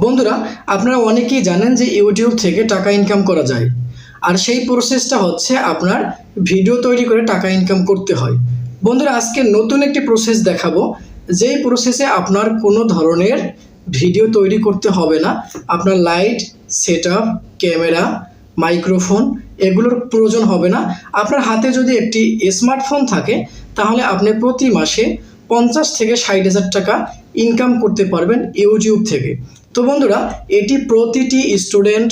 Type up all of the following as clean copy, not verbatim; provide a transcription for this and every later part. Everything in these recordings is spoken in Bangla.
বন্ধুরা, আপনারা অনেকেই জানেন যে ইউটিউব থেকে টাকা ইনকাম করা যায়। আর সেই প্রসেসটা হচ্ছে আপনার ভিডিও তৈরি করে টাকা ইনকাম করতে হয়। বন্ধুরা, আজকে নতুন একটি প্রসেস দেখাবো, যেই প্রসেসে আপনার কোনো ধরনের ভিডিও তৈরি করতে হবে না। আপনার লাইট, সেটআপ, ক্যামেরা, মাইক্রোফোন এগুলোর প্রয়োজন হবে না। আপনার হাতে যদি একটি স্মার্টফোন থাকে তাহলে আপনি প্রতি মাসে 50 থেকে 60,000 টাকা ইনকাম করতে পারবেন ইউটিউব থেকে। তো বন্ধুরা, এটি প্রতিটি স্টুডেন্ট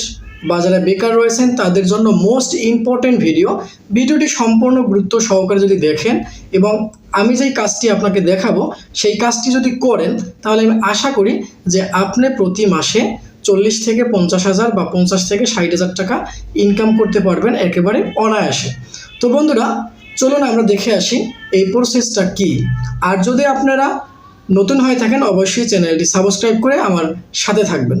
বা যারা বেকার রয়েছেন তাদের জন্য মোস্ট ইম্পর্ট্যান্ট ভিডিওটি সম্পূর্ণ গুরুত্ব সহকারে যদি দেখেন এবং আমি যেই কাজটি আপনাকে দেখাবো সেই কাজটি যদি করেন তাহলে আমি আশা করি যে আপনি প্রতি মাসে 40 থেকে 50,000 বা 50 থেকে 60,000 টাকা ইনকাম করতে পারবেন একেবারে অনায়াসে। তো বন্ধুরা, চলুন আমরা দেখে আসি এই প্রসেসটা কি। আর যদি আপনারা নতুন হয়ে থাকেন অবশ্যই চ্যানেলটি সাবস্ক্রাইব করে আমার সাথে থাকবেন।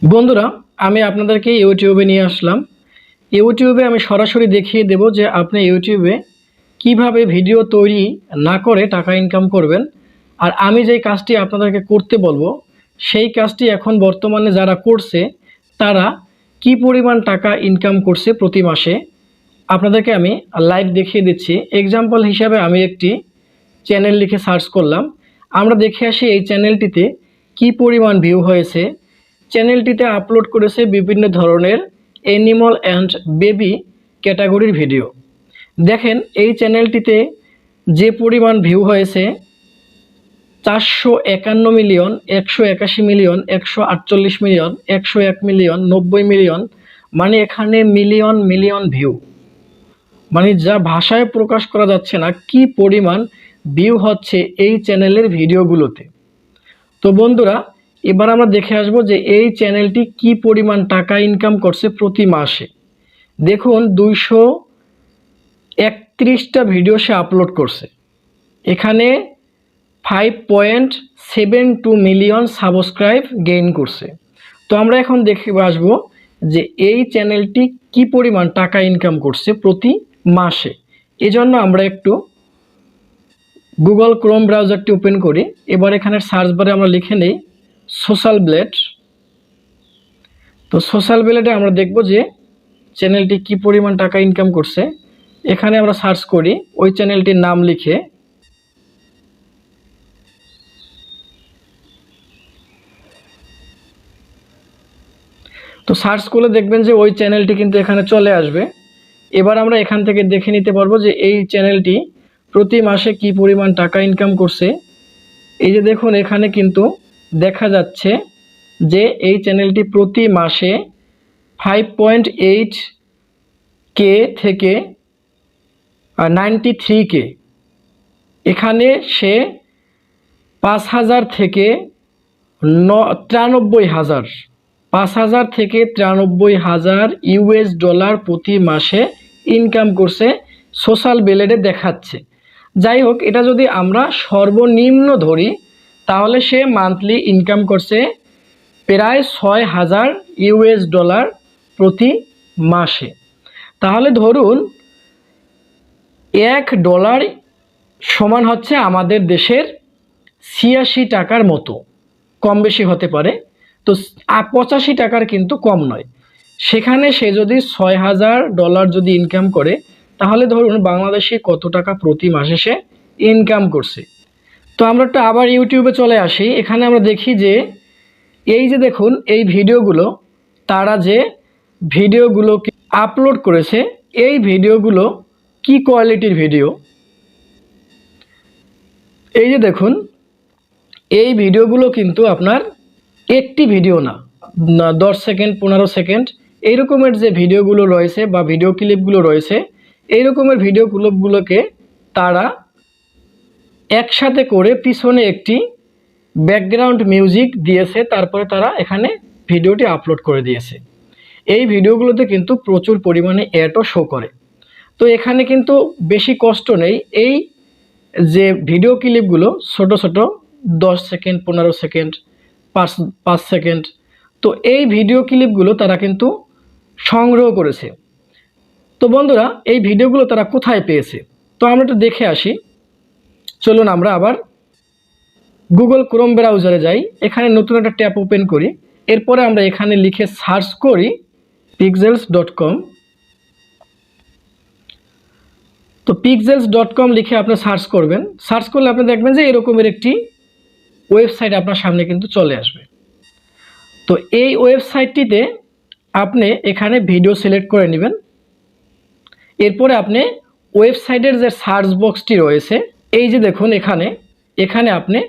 বন্ধুরা, আমি আপনাদেরকে ইউটিউবে নিয়ে আসলাম। ইউটিউবে আমি সরাসরি দেখিয়ে দেব যে আপনি ইউটিউবে কিভাবে ভিডিও তৈরি না করে টাকা ইনকাম করবেন। আর আমি যেই কাজটি আপনাদেরকে করতে বলবো সেই কাজটি এখন বর্তমানে যারা করছে তারা কি পরিমাণ টাকা ইনকাম করছে প্রতি মাসে আপনাদেরকে আমি লাইভ দেখিয়ে দিচ্ছি। এক্সাম্পল হিসাবে আমি একটি চ্যানেল লিখে সার্চ করলাম। আমরা দেখে আসি এই চ্যানেলটিতে কি পরিমাণ ভিউ হয়েছে। চ্যানেলটিতে আপলোড করেছে বিভিন্ন ধরনের অ্যানিমাল অ্যান্ড বেবি ক্যাটাগরির ভিডিও। দেখেন এই চ্যানেলটিতে যে পরিমাণ ভিউ হয়েছে 451 million, 181 million, 148 million, 101 million, 90 million, মানে এখানে মিলিয়ন মিলিয়ন ভিউ, মানে যা ভাষায় প্রকাশ করা যাচ্ছে না কি পরিমাণ ভিউ হচ্ছে এই চ্যানেলের ভিডিওগুলোতে। তো বন্ধুরা, এবার আমরা দেখে আসব যে এই চ্যানেলটি কি পরিমাণ টাকা ইনকাম করছে প্রতি মাসে। দেখুন 231টা ভিডিও সে আপলোড করছে। এখানে 5.72 মিলিয়ন সাবস্ক্রাইব গেইন করছে। তো আমরা এখন দেখে আসবো যে এই চ্যানেলটি কি পরিমাণ টাকা ইনকাম করছে প্রতি মাসে। এজন্য আমরা একটু গুগল ক্রোম ব্রাউজারটি ওপেন করি। এবার এখানে সার্চ বারে আমরা লিখে নেই সোশ্যাল ব্লেড। তো সোশ্যাল ব্লেডে আমরা দেখব যে চ্যানেলটি কি পরিমাণ টাকা ইনকাম করছে। এখানে আমরা সার্চ করি ওই চ্যানেলটির নাম লিখে। তো সার্চ করলে দেখবেন যে ওই চ্যানেলটি কিন্তু এখানে চলে আসবে। এবার আমরা এখান থেকে দেখে নিতে পারবো যে এই চ্যানেলটি প্রতি মাসে কি পরিমাণ টাকা ইনকাম করছে। এই যে দেখুন এখানে কিন্তু দেখা যাচ্ছে যে এই চ্যানেলটি প্রতি মাসে 5.8K থেকে 93K, এখানে সে 5,000 থেকে 93,000, 5,000 থেকে 93,000 ইউএস ডলার প্রতি মাসে ইনকাম করছে সোশ্যাল ব্লেডে দেখাচ্ছে। যাই হোক, এটা যদি আমরা সর্বনিম্ন ধরি তাহলে সে মান্থলি ইনকাম করছে প্রায় 6,000 ইউএস ডলার প্রতি মাসে। তাহলে ধরুন $1 সমান হচ্ছে আমাদের দেশের 86 টাকার মতো, কম বেশি হতে পারে। তো 85 টাকার কিন্তু কম নয়। সেখানে সে যদি $6,000 যদি ইনকাম করে তাহলে ধরুন বাংলাদেশে কত টাকা প্রতি মাসে সে ইনকাম করছে। তো আমরা একটু আবার ইউটিউবে চলে আসি। এখানে আমরা দেখি যে এই যে দেখুন এই ভিডিওগুলো, তারা যে ভিডিওগুলো আপলোড করেছে এই ভিডিওগুলো কি কোয়ালিটির ভিডিও। এই যে দেখুন এই ভিডিওগুলো কিন্তু আপনার একটি ভিডিও না, 10 সেকেন্ড 15 সেকেন্ড এই রকমের যে ভিডিওগুলো রয়েছে বা ভিডিও ক্লিপগুলো রয়েছে, এই রকমের ভিডিও ক্লিপগুলোকে তারা একসাথে করে পিছনে একটি ব্যাকগ্রাউন্ড মিউজিক দিয়েছে, তারপরে তারা এখানে ভিডিওটি আপলোড করে দিয়েছে। এই ভিডিওগুলোতে কিন্তু প্রচুর পরিমাণে অ্যাডও শো করে। তো এখানে কিন্তু বেশি কষ্ট নেই। এই যে ভিডিও ক্লিপগুলো ছোট ছোট 10 সেকেন্ড 15 সেকেন্ড 5 সেকেন্ড, তো এই ভিডিও ক্লিপগুলো তারা কিন্তু সংগ্রহ করেছে। তো বন্ধুরা, এই ভিডিওগুলো তারা কোথায় পেয়েছে তো আমরা একটু দেখে আসি। চলুন আমরা আবার গুগল ক্রোম ব্রাউজারে যাই, এখানে নতুন একটা ট্যাব ওপেন করি, এরপরে আমরা এখানে লিখে সার্চ করি pixels.com। তো pixels.com লিখে আপনি সার্চ করবেন, সার্চ করলে আপনি দেখবেন যে এরকমের একটি ওয়েবসাইট আপনার সামনে কিন্তু চলে আসবে। তো এই ওয়েবসাইটটিতে আপনি এখানে ভিডিও সিলেক্ট করে নেবেন, এরপরে আপনি ওয়েবসাইটের যে সার্চ বক্সটি রয়েছে এই যে দেখুন এখানে আপনি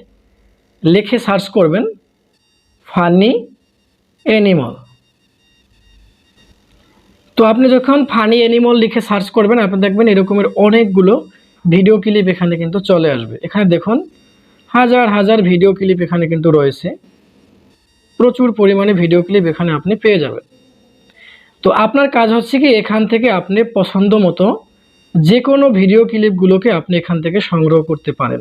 লিখে সার্চ করবেন ফানি অ্যানিমাল। তো আপনি যখন ফানি অ্যানিমাল লিখে সার্চ করবেন আপনি দেখবেন এরকমের অনেকগুলো ভিডিও ক্লিপ এখানে কিন্তু চলে আসবে। এখানে দেখুন হাজার হাজার ভিডিও ক্লিপ এখানে কিন্তু রয়েছে, প্রচুর পরিমাণে ভিডিও ক্লিপ এখানে আপনি পেয়ে যাবেন। তো আপনার কাজ হচ্ছে কি এখান থেকে আপনি পছন্দ মতো যে কোনো ভিডিও ক্লিপগুলোকে আপনি এখান থেকে সংগ্রহ করতে পারেন।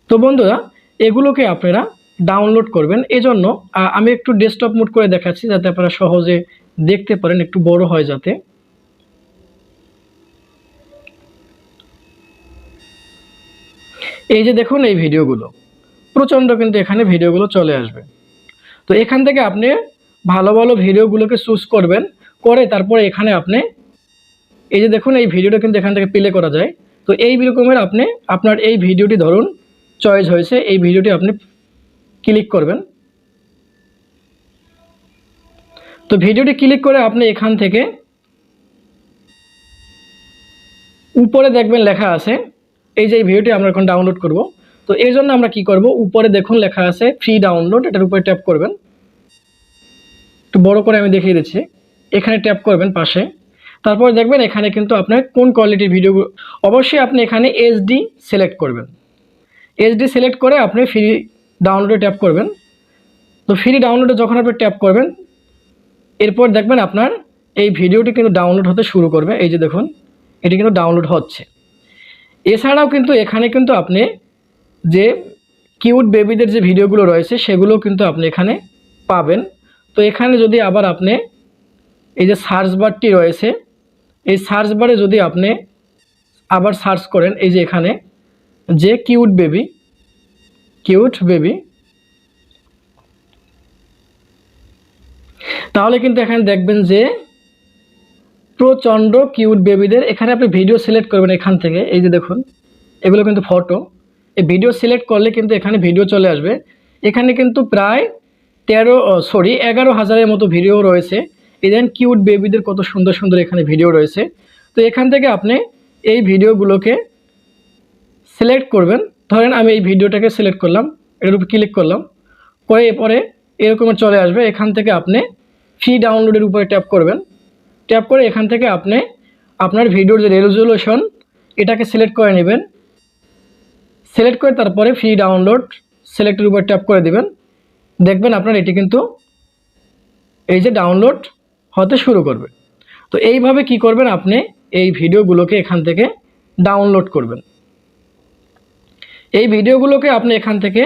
তো বন্ধুরা এগুলোকে আপনারা ডাউনলোড করবেন, এজন্য আমি একটু ডেস্কটপ মোড করে দেখাচ্ছি যাতে আপনারা সহজে দেখতে পারেন, একটু বড় হয় যাতে। এই যে দেখুন এই ভিডিওগুলো প্রচণ্ড কিন্তু এখানে ভিডিওগুলো চলে আসবে। তো এখান থেকে আপনি ভালো ভালো ভিডিওগুলোকে চুজ করবেন, করে তারপরে এখানে আপনি এই যে দেখুন এই ভিডিওটা কিন্তু এখান থেকে প্লে করা যায়। তো এই রকমের আপনি আপনার এই ভিডিওটি ধরুন চয়েস হয়েছে, এই ভিডিওটি আপনি ক্লিক করবেন। তো ভিডিওটি ক্লিক করে আপনি এখান থেকে উপরে দেখবেন লেখা আছে এই যে এই ভিডিওটি আমরা এখন ডাউনলোড করব। তো এই জন্য আমরা কি করব, উপরে দেখুন লেখা আছে ফ্রি ডাউনলোড, এটার উপরে ট্যাপ করবেন। একটু বড় করে আমি দেখিয়ে দিচ্ছি, এখানে ট্যাপ করবেন পাশে, তারপর দেখবেন এখানে কিন্তু আপনার কোন কোয়ালিটির ভিডিও, অবশ্যই আপনি এখানে এইচডি সিলেক্ট করবেন। এইচডি সিলেক্ট করে আপনি ফ্রি ডাউনলোডে ট্যাপ করবেন। তো ফ্রি ডাউনলোডে যখন আপনি ট্যাপ করবেন এরপর দেখবেন আপনার এই ভিডিওটি কিন্তু ডাউনলোড হতে শুরু করবে। এই যে দেখুন এটি কিন্তু ডাউনলোড হচ্ছে। এছাড়াও কিন্তু এখানে কিন্তু আপনি যে কিউট বেবিদের যে ভিডিওগুলো রয়েছে সেগুলো কিন্তু আপনি এখানে পাবেন। তো এখানে যদি আবার আপনি এই যে সার্চ বারটি রয়েছে এই সার্চ বারে যদি আপনি আবার সার্চ করেন এই যে এখানে যে কিউট বেবি তাহলে কিন্তু এখানে দেখবেন যে প্রচণ্ড কিউট বেবিদের এখানে আপনি ভিডিও সিলেক্ট করবেন এখান থেকে। এই যে দেখুন এগুলো কিন্তু ফটো, এই ভিডিও সিলেক্ট করলে কিন্তু এখানে ভিডিও চলে আসবে। এখানে কিন্তু প্রায় 11,000-এর মতো ভিডিও রয়েছে। এই দেখেন কিউট বেবিদের কত সুন্দর সুন্দর এখানে ভিডিও রয়েছে। তো এখান থেকে আপনি এই ভিডিওগুলোকে সিলেক্ট করবেন। ধরেন আমি এই ভিডিওটাকে সিলেক্ট করলাম, এর উপর ক্লিক করলাম, করে এরপরে এরকমের চলে আসবে। এখান থেকে আপনি ফ্রি ডাউনলোডের উপরে ট্যাপ করবেন, ট্যাপ করে এখান থেকে আপনি আপনার ভিডিওর যে রেজলিউশন এটাকে সিলেক্ট করে নেবেন। সিলেক্ট করে তারপরে ফ্রি ডাউনলোড সিলেক্টের উপর ট্যাপ করে দিবেন, দেখবেন আপনার এটি কিন্তু এই যে ডাউনলোড হতে শুরু করবে। তো এইভাবে কি করবেন, আপনি এই ভিডিওগুলোকে এখান থেকে ডাউনলোড করবেন। এই ভিডিওগুলোকে আপনি এখান থেকে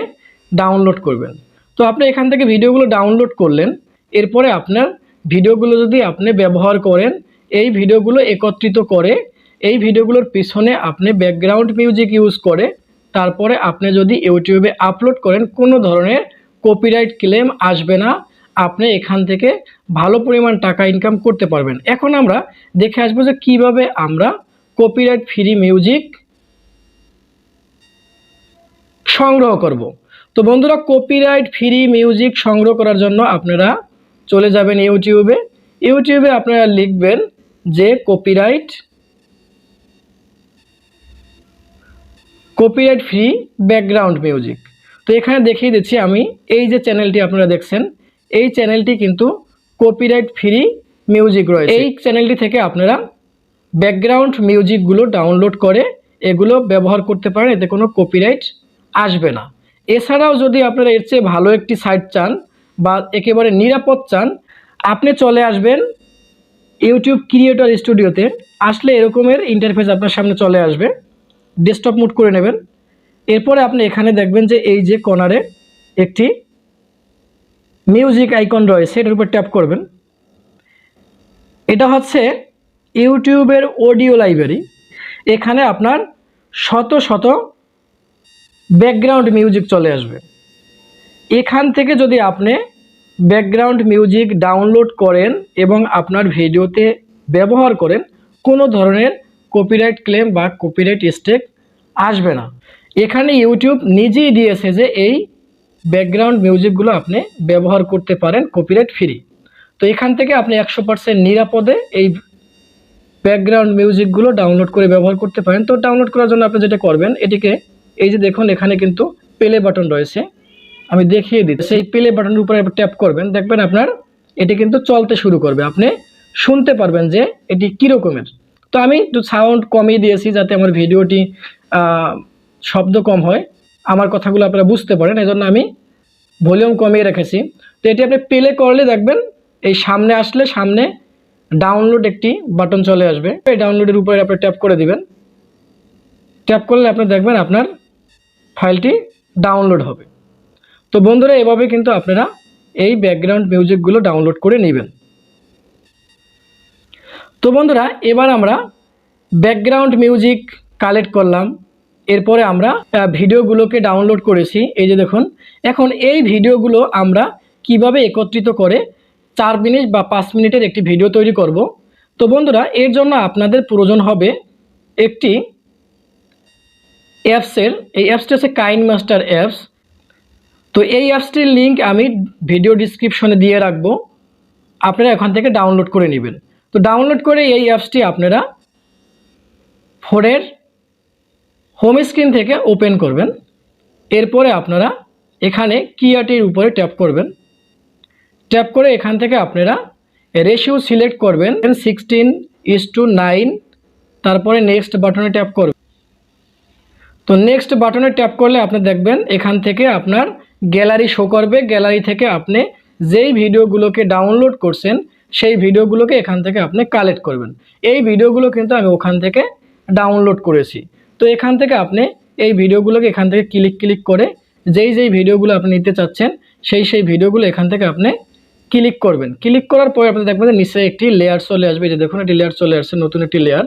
ডাউনলোড করবেন। তো আপনি এখান থেকে ভিডিওগুলো ডাউনলোড করলেন, এরপরে আপনার ভিডিওগুলো যদি আপনি ব্যবহার করেন, এই ভিডিওগুলো একত্রিত করে এই ভিডিওগুলোর পিছনে আপনি ব্যাকগ্রাউন্ড মিউজিক ইউজ করে তারপরে আপনি যদি ইউটিউবে আপলোড করেন কোনো ধরনের কপিরাইট ক্লেম আসবে না, আপনি এখান থেকে ভালো পরিমাণ টাকা ইনকাম করতে পারবেন। এখন আমরা দেখে আসবো যে কিভাবে আমরা কপিরাইট ফ্রি মিউজিক সংগ্রহ করব। তো বন্ধুরা কপিরাইট ফ্রি মিউজিক সংগ্রহ করার জন্য আপনারা চলে যাবেন ইউটিউবে আপনারা লিখবেন যে কপিরাইট ফ্রি ব্যাকগ্রাউন্ড মিউজিক। তো এখানে দেখিয়ে দিচ্ছি আমি, এই যে চ্যানেলটি আপনারা দেখছেন এই চ্যানেলটি কিন্তু কপিরাইট ফ্রি মিউজিক রয়েছে। এই চ্যানেলটি থেকে আপনারা ব্যাকগ্রাউন্ড মিউজিকগুলো ডাউনলোড করে এগুলো ব্যবহার করতে পারেন, এতে কোনো কপিরাইট আসবে না। এছাড়াও যদি আপনারা এর চেয়ে ভালো একটি সাইট চান বা একেবারে নিরাপদ চান, আপনি চলে আসবেন ইউটিউব ক্রিয়েটর স্টুডিওতে। আসলে এরকমের ইন্টারফেস আপনার সামনে চলে আসবে, ডেস্কটপ মুড করে নেবেন। এরপরে আপনি এখানে দেখবেন যে এই যে কর্নারে একটি মিউজিক আইকন রয়েছে, এটার উপর ট্যাপ করবেন। এটা হচ্ছে ইউটিউবের অডিও লাইব্রেরি। এখানে আপনার শত শত ব্যাকগ্রাউন্ড মিউজিক চলে আসবে। এখান থেকে যদি আপনি ব্যাকগ্রাউন্ড মিউজিক ডাউনলোড করেন এবং আপনার ভিডিওতে ব্যবহার করেন, কোনো ধরনের কপিরাইট ক্লেম বা কপিরাইট স্ট্রাইক আসবে না। এখানে ইউটিউব নিজেই দিয়েছে যে এই ব্যাকগ্রাউন্ড মিউজিকগুলো আপনি ব্যবহার করতে পারেন কপিরাইট ফ্রি। তো এখান থেকে আপনি 100% নিরাপদে এই ব্যাকগ্রাউন্ড মিউজিকগুলো ডাউনলোড করে ব্যবহার করতে পারেন। তো ডাউনলোড করার জন্য আপনি যেটা করবেন, এটিকে এই যে দেখুন এখানে কিন্তু প্লে বাটন রয়েছে, আমি দেখিয়ে দিচ্ছি। সেই প্লে বাটনের উপরে ট্যাপ করবেন, দেখবেন আপনার এটি কিন্তু চলতে শুরু করবে। আপনি শুনতে পারবেন যে এটি কীরকমের। তো আমি একটু সাউন্ড কমিয়ে দিয়েছি যাতে আমার ভিডিওটি শব্দ কম হয়, আমার কথাগুলো আপনারা বুঝতে পারেন, এই জন্য আমি ভলিউম কমিয়ে রেখেছি। তো এটি আপনি প্লে করলে দেখবেন এই সামনে আসলে সামনে ডাউনলোড একটি বাটন চলে আসবে। এই ডাউনলোডের উপরে আপনি ট্যাপ করে দিবেন। ট্যাপ করলে আপনি দেখবেন আপনার ফাইলটি ডাউনলোড হবে। তো বন্ধুরা, এভাবে কিন্তু আপনারা এই ব্যাকগ্রাউন্ড মিউজিকগুলো ডাউনলোড করে নেবেন। তো বন্ধুরা, এবার আমরা ব্যাকগ্রাউন্ড মিউজিক কালেক্ট করলাম, এরপরে আমরা ভিডিওগুলোকে ডাউনলোড করেছি। এই যে দেখুন, এখন এই ভিডিওগুলো আমরা কিভাবে একত্রিত করে 4 মিনিট বা 5 মিনিটের একটি ভিডিও তৈরি করব। তো বন্ধুরা, এর জন্য আপনাদের প্রয়োজন হবে একটি অ্যাপসের। এই অ্যাপসটি হচ্ছে কাইন মাস্টার অ্যাপস। তো এই অ্যাপসটির লিঙ্ক আমি ভিডিও ডিসক্রিপশনে দিয়ে রাখবো, আপনারা এখান থেকে ডাউনলোড করে নেবেন। তো ডাউনলোড করে এই অ্যাপসটি আপনারা ফোনের হোম স্ক্রিন থেকে ওপেন করবেন। এরপরে আপনারা এখানে কিয়াটির উপরে ট্যাপ করবেন। ট্যাপ করে এখান থেকে আপনারা রেশিও সিলেক্ট করবেন 16:9, তারপরে নেক্সট বাটনে ট্যাপ করবেন। তো নেক্সট বাটনে ট্যাপ করলে আপনি দেখবেন এখান থেকে আপনার গ্যালারি শো করবে। গ্যালারি থেকে আপনি যেই ভিডিওগুলোকে ডাউনলোড করছেন সেই ভিডিওগুলোকে এখান থেকে আপনি কালেক্ট করবেন। এই ভিডিওগুলো কিন্তু আমি ওখান থেকে ডাউনলোড করেছি। তো এখান থেকে আপনি এই ভিডিওগুলোকে এখান থেকে ক্লিক করে যেই ভিডিওগুলো আপনি নিতে চাচ্ছেন সেই ভিডিওগুলো এখান থেকে আপনি ক্লিক করবেন। ক্লিক করার পরে আপনি দেখবেন নিচে একটি লেয়ার চলে আসবে। যে দেখুন, একটি লেয়ার চলে আসছে, নতুন একটি লেয়ার।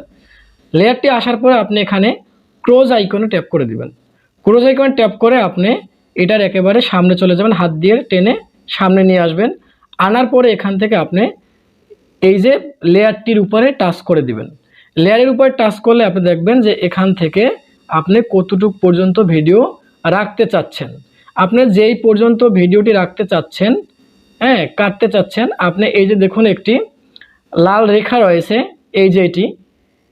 লেয়ারটি আসার পরে আপনি এখানে ক্রোজ আইকনে ট্যাপ করে দিবেন। ক্রোজ আইকনে ট্যাপ করে আপনি এটার একেবারে সামনে চলে যাবেন, হাত দিয়ে টেনে সামনে নিয়ে আসবেন। আনার পরে এখান থেকে আপনি এই যে লেয়ারটির উপরে টাচ করে দিবেন। লেয়ারের উপরে টাচ করলে আপনি দেখবেন যে এখান থেকে আপনি কতটুকু পর্যন্ত ভিডিও রাখতে চাচ্ছেন। আপনি যেই পর্যন্ত ভিডিওটি রাখতে চাচ্ছেন, কাটতে চাচ্ছেন, আপনি এই যে দেখুন একটি লাল রেখা রয়েছে, এই যে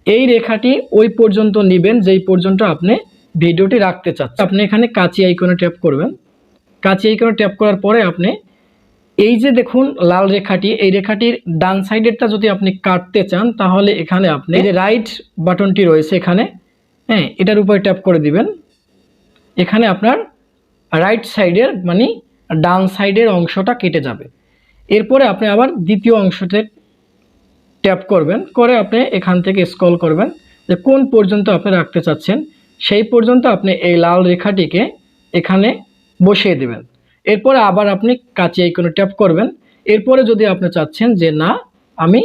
এই রেখাটি ওই পর্যন্ত নেবেন যেই পর্যন্ত আপনি ভিডিওটি রাখতে চাচ্ছেন। আপনি এখানে কাঁচি আইকনে ট্যাপ করবেন। কাঁচি আইকনে ট্যাপ করার পরে আপনি এই যে দেখুন লাল রেখাটি, এই রেখাটির ডান সাইডেরটা যদি আপনি কাটতে চান তাহলে এখানে আপনি এই যে রাইট বাটনটি রয়েছে এখানে, এটার উপরে ট্যাপ করে দিবেন। এখানে আপনার রাইট সাইডের মানে ডান সাইডের অংশটা কেটে যাবে। এরপরে আপনি আবার দ্বিতীয় অংশতে ট্যাপ করবেন, করে আপনি এখান থেকে স্ক্রল করবেন যে কোন পর্যন্ত আপনি রাখতে চাচ্ছেন, সেই পর্যন্ত আপনি এই লাল রেখাটিকে এখানে বসিয়ে দেবেন। এরপরে আবার আপনি কাঁচি আইকনে ট্যাপ করবেন। এরপরে যদি আপনি চাচ্ছেন যে না, আমি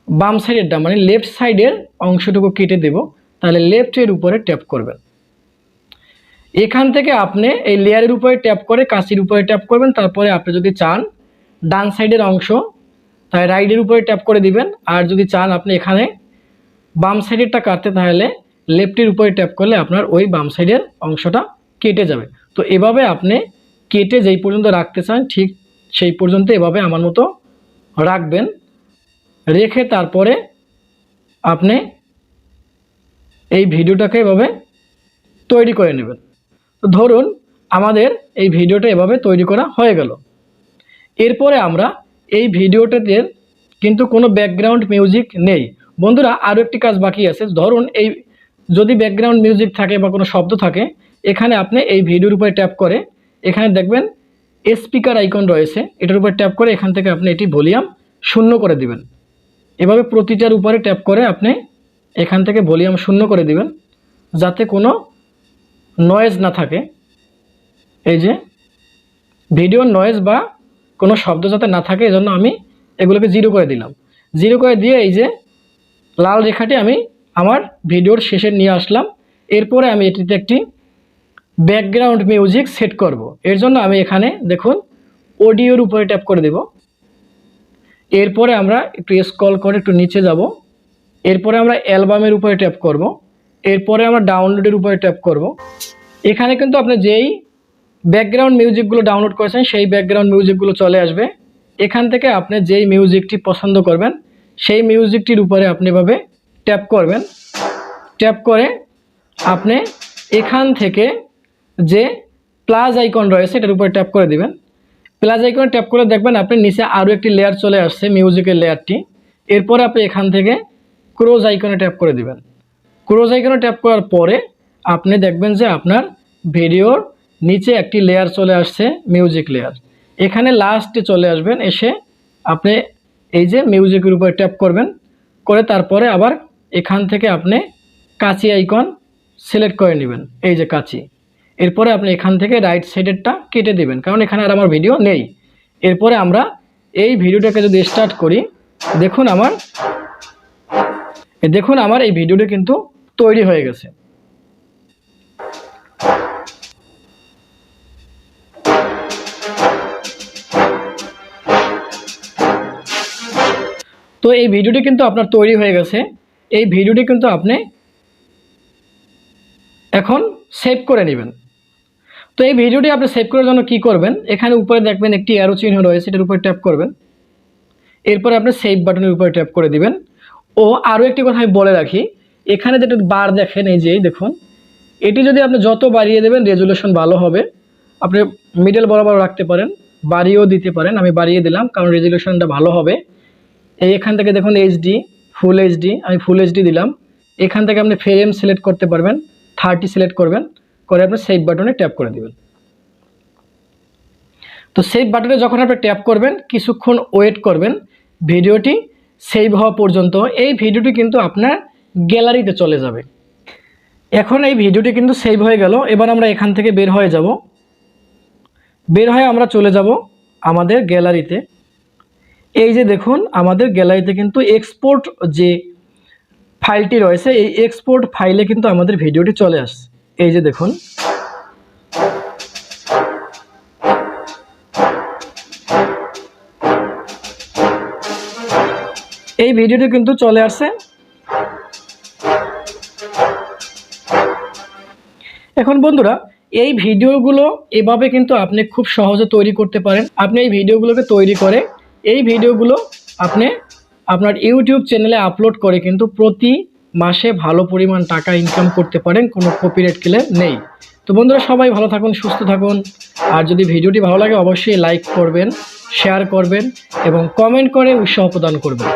বাম সাইডেরটা মানে লেফট সাইডের অংশটুকু কেটে দেব, তাহলে লেফটের উপরে ট্যাপ করবেন। এখান থেকে আপনি এই লেয়ারের উপরে ট্যাপ করে কাঁচির উপরে ট্যাপ করবেন। তারপরে আপনি যদি চান ডান সাইডের অংশ, তাহলে রাইটের উপরে ট্যাপ করে দিবেন। আর যদি চান আপনি এখানে বাম সাইডেরটা কাটতে, তাহলে লেফটের উপরে ট্যাপ করলে আপনার ওই বাম সাইডের অংশটা কেটে যাবে। তো এভাবে আপনি কেটে যেই পর্যন্ত রাখতে চান ঠিক সেই পর্যন্ত এভাবে আমার মতো রাখবেন। রেখে তারপরে আপনি এই ভিডিওটাকে এভাবে তৈরি করে নেবেন। তো ধরুন আমাদের এই ভিডিওটা এভাবে তৈরি করা হয়ে গেল। এরপরে আমরা এই ভিডিওটাতে কিন্তু কোনো ব্যাকগ্রাউন্ড মিউজিক নেই। বন্ধুরা, আরও একটি কাজ বাকি আছে। ধরুন এই যদি ব্যাকগ্রাউন্ড মিউজিক থাকে বা কোনো শব্দ থাকে, এখানে আপনি এই ভিডিওর উপরে ট্যাপ করে এখানে দেখবেন স্পিকার আইকন রয়েছে, এটার উপরে ট্যাপ করে এখান থেকে আপনি এটি ভলিউম 0 করে দিবেন। এভাবে প্রতিটার উপরে ট্যাপ করে আপনি এখান থেকে ভলিউম 0 করে দিবেন যাতে কোনো নয়েজ না থাকে। এই যে ভিডিওর নয়েজ বা কোনো শব্দ যাতে না থাকে, এজন্য আমি এগুলোকে 0 করে দিলাম। 0 করে দিয়ে এই যে লাল রেখাটি আমি আমার ভিডিওর শেষে নিয়ে আসলাম। এরপরে আমি এটিতে একটি ব্যাকগ্রাউন্ড মিউজিক সেট করব। এর জন্য আমি এখানে দেখুন অডিওর উপরে ট্যাপ করে দেব। এরপরে আমরা একটু স্ক্রল করে একটু নিচে যাব। এরপরে আমরা অ্যালবামের উপরে ট্যাপ করব। এরপরে আমরা ডাউনলোডের উপরে ট্যাপ করব। এখানে কিন্তু আপনি যেই ব্যাকগ্রাউন্ড মিউজিকগুলো ডাউনলোড করেছেন সেই ব্যাকগ্রাউন্ড মিউজিকগুলো চলে আসবে। এখান থেকে আপনি যেই মিউজিকটি পছন্দ করবেন সেই মিউজিকটির উপরে আপনি এভাবে ট্যাপ করবেন। ট্যাপ করে আপনি এখান থেকে যে প্লাস আইকন রয়েছে এটার উপরে ট্যাপ করে দিবেন। প্লাস আইকনে ট্যাপ করে দেখবেন আপনি নিচে আরও একটি লেয়ার চলে আসছে, মিউজিকের লেয়ারটি। এরপরে আপনি এখান থেকে ক্রোজ আইকনে ট্যাপ করে দিবেন। ক্রোজ আইকনে ট্যাপ করার পরে আপনি দেখবেন যে আপনার ভিডিওর নিচে একটি লেয়ার চলে আসছে, মিউজিক লেয়ার। এখানে লাস্টে চলে আসবেন, এসে আপনি এই যে মিউজিকের উপরে ট্যাপ করবেন, করে তারপরে আবার এখান থেকে আপনি কাঁচি আইকন সিলেক্ট করে নেবেন, এই যে কাঁচি। এরপরে আপনি এখান থেকে রাইট সাইডেরটা কেটে দিবেন, কারণ এখানে আর আমার ভিডিও নেই। এরপরে আমরা এই ভিডিওটাকে যদি স্টার্ট করি, দেখুন আমার এই ভিডিওটা কিন্তু তৈরি হয়ে গেছে। তো এই ভিডিওটি কিন্তু আপনার তৈরি হয়ে গেছে। এই ভিডিওটি কিন্তু আপনি এখন সেভ করে নেবেন। তো এই ভিডিওটি আপনি সেভ করার জন্য কি করবেন, এখানে উপরে দেখবেন একটি অ্যারো চিহ্ন রয়েছে, এটার উপরে ট্যাপ করবেন। এরপরে আপনি সেভ বাটনের উপরে ট্যাপ করে দিবেন। ও আরও একটি কথা আমি বলে রাখি, এখানে যেটা বার দেখেন, এই যে দেখুন, এটি যদি আপনি যত বাড়িয়ে দেবেন রেজুলেশন ভালো হবে। আপনি মিডল বরাবর রাখতে পারেন, বাড়িয়েও দিতে পারেন। আমি বাড়িয়ে দিলাম কারণ রেজুলেশনটা ভালো হবে। এখান থেকে দেখুন এইচডি, ফুল এইচডি, আমি ফুল এইচডি দিলাম। এখান থেকে আপনি ফ্রেম সিলেক্ট করতে পারবেন, 30 সিলেক্ট করবেন, করে আপনি সেভ বাটনে ট্যাপ করে দেবেন। তো সেভ বাটনে যখন আপনি ট্যাপ করবেন, কিছুক্ষণ ওয়েট করবেন ভিডিওটি সেভ হওয়া পর্যন্ত। এই ভিডিওটি কিন্তু আপনার গ্যালারিতে চলে যাবে। এখন এই ভিডিওটি কিন্তু সেভ হয়ে গেল। এবার আমরা এখান থেকে বের হয়ে যাব। বের হয়ে আমরা চলে যাব আমাদের গ্যালারিতে। এই যে দেখুন আমাদের গ্যালারিতে কিন্তু এক্সপোর্ট যে ফাইলটি রয়েছে, এই এক্সপোর্ট ফাইলে কিন্তু আমাদের ভিডিওটি চলে আসছে। এই যে দেখুন, এই ভিডিওটি কিন্তু চলে আসছে। এখন বন্ধুরা, এই ভিডিওগুলো এভাবে কিন্তু আপনি খুব সহজে তৈরি করতে পারেন। আপনি এই ভিডিওগুলোকে তৈরি করে এই ভিডিওগুলো আপনি আপনার ইউটিউব চ্যানেলে আপলোড করে কিন্তু প্রতি মাসে ভালো পরিমাণ টাকা ইনকাম করতে পারেন, কোনো কপিরাইট ক্লেম নেই। তো বন্ধুরা, সবাই ভালো থাকুন, সুস্থ থাকুন। আর যদি ভিডিওটি ভালো লাগে অবশ্যই লাইক করবেন, শেয়ার করবেন এবং কমেন্ট করে উৎসাহ প্রদান করবেন।